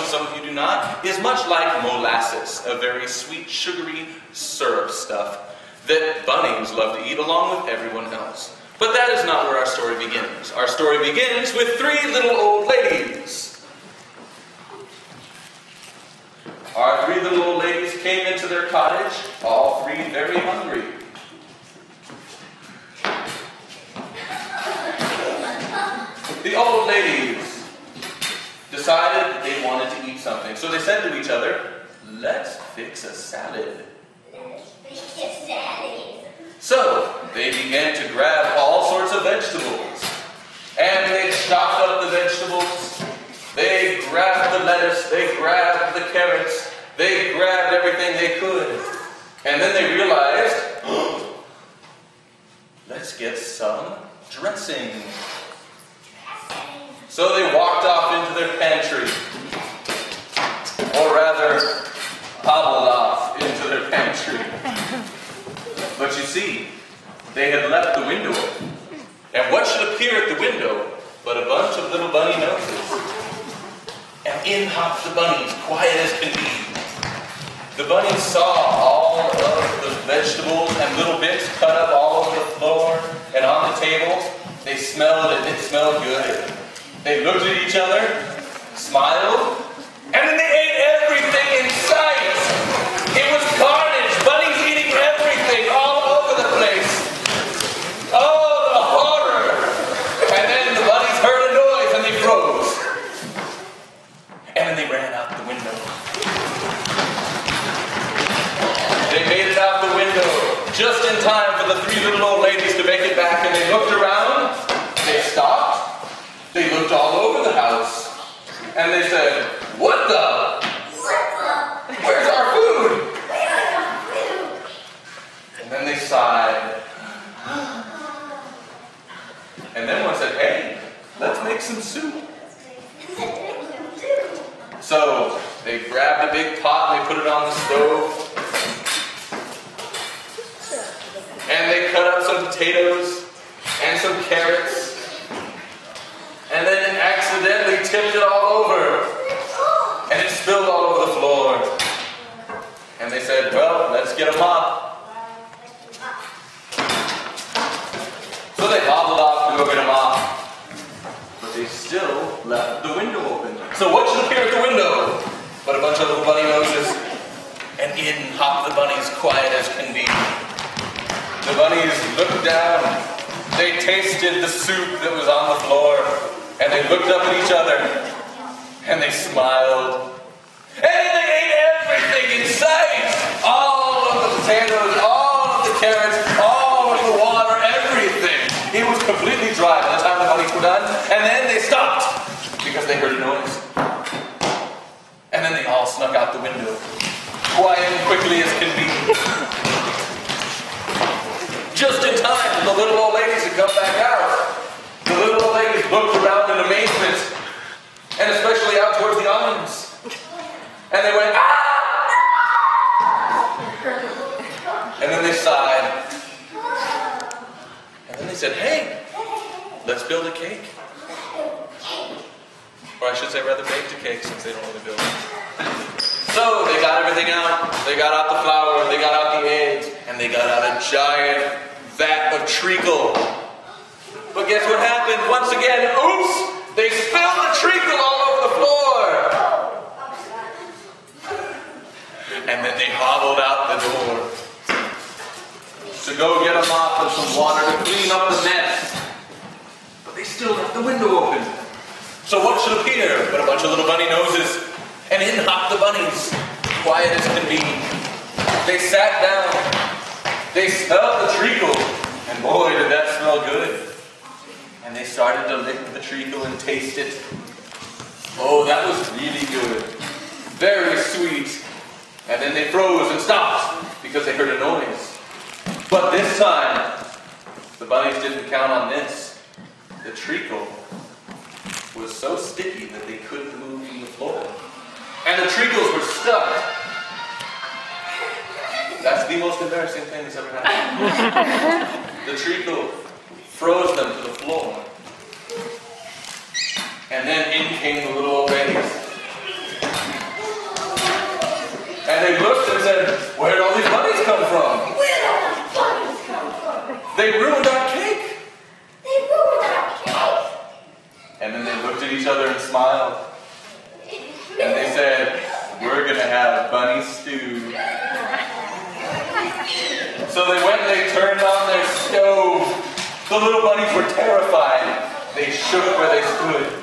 and some of you do not, is much like molasses, a very sweet, sugary syrup stuff that bunnies love to eat along with everyone else. But that is not where our story begins. Our story begins with three little old ladies. Our three little old ladies came into their cottage, all three very hungry. The old ladies decided that they wanted to eat something. So they said to each other, let's fix a salad. So they began to grab all sorts of vegetables. And they chopped up the vegetables. They grabbed the lettuce. They grabbed the carrots. They grabbed everything they could. And then they realized, oh, let's get some dressing. So they walked off into their pantry, or rather, hobbled off into their pantry. But you see, they had left the window open. And what should appear at the window but a bunch of little bunny noses? And in hopped the bunnies, quiet as can be. The bunnies saw all of the vegetables and little bits cut up all over the floor and on the table. They smelled it, and it smelled good. They looked at each other, smiled, and then they ate everything in sight. It was carnage, bunnies eating everything all over the place. Oh, the horror! And then the bunnies heard a noise and they froze. And then they ran out the window. They made it out the window just in time for the three little old ladies to make it back, and they looked around, they stopped. They looked all over the house, and they said, what the? Where's our food? And then they sighed. And then one said, hey, let's make some soup. So they grabbed a big pot and they put it on the stove. And they cut up some potatoes and some carrots. And then accidentally tipped it all over. And it spilled all over the floor. And they said, well, let's get a mop. So they hobbled off to go get a mop. But they still left the window open. So what should appear at the window but a bunch of little bunny noses? And in hopped the bunnies, quiet as can be. The bunnies looked down. They tasted the soup that was on the floor. And they looked up at each other, and they smiled. And then they ate everything in sight! All of the potatoes, all of the carrots, all of the water, everything. It was completely dry by the time the bunnies were done. And then they stopped, because they heard a noise. And then they all snuck out the window, quiet and quickly as can be. Just in time for the little old ladies to come back out. The little old ladies looked around in amazement, and especially out towards the onions. And they went, ah! And then they sighed. And then they said, hey, let's build a cake. Or I should say rather baked a cake, since they don't really build it. So they got everything out. They got out the flour, they got out the eggs, and they got out a giant vat of treacle. But guess what happened? Once again, oops! They spilled the treacle all over the floor! And then they hobbled out the door to go get a mop and some water to clean up the mess. But they still left the window open. So what should appear but a bunch of little bunny noses? And in hopped the bunnies, quiet as can be. They sat down. They smelled the treacle. And boy, did that smell good. And they started to lick the treacle and taste it. Oh, that was really good. Very sweet. And then they froze and stopped because they heard a noise. But this time, the bunnies didn't count on this. The treacle was so sticky that they couldn't move from the floor. And the treacles were stuck. That's the most embarrassing thing that's ever happened. The treacle froze them to the floor. And then in came the little old ladies. So they went and they turned on their stove. The little bunnies were terrified. They shook where they stood.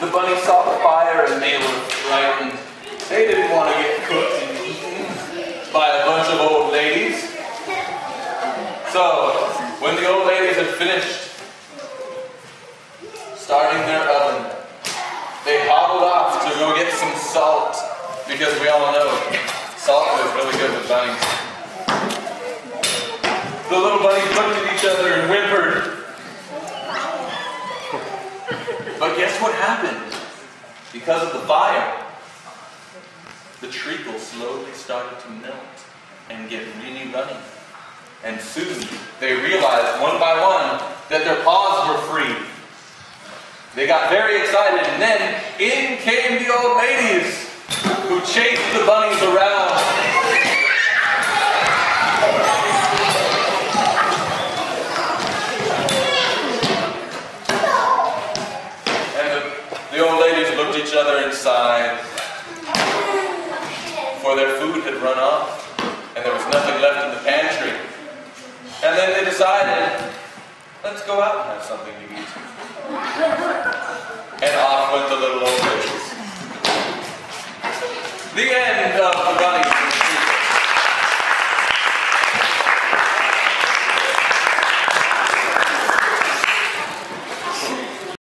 The bunnies saw the fire and they were frightened. They didn't want to get cooked and eaten by a bunch of old ladies. So, when the old ladies had finished starting their oven, they hobbled off to go get some salt, because we all know salt is really good with bunnies. The little bunnies looked at each other and whimpered. But guess what happened? Because of the fire, the treacle slowly started to melt and get really runny. And soon they realized one by one that their paws were free. They got very excited, and then in came the old ladies who chased the bunnies around. The old ladies looked each other and sighed, for their food had run off, and there was nothing left in the pantry. And then they decided, let's go out and have something to eat. And off went the little old ladies. The end of the bunny.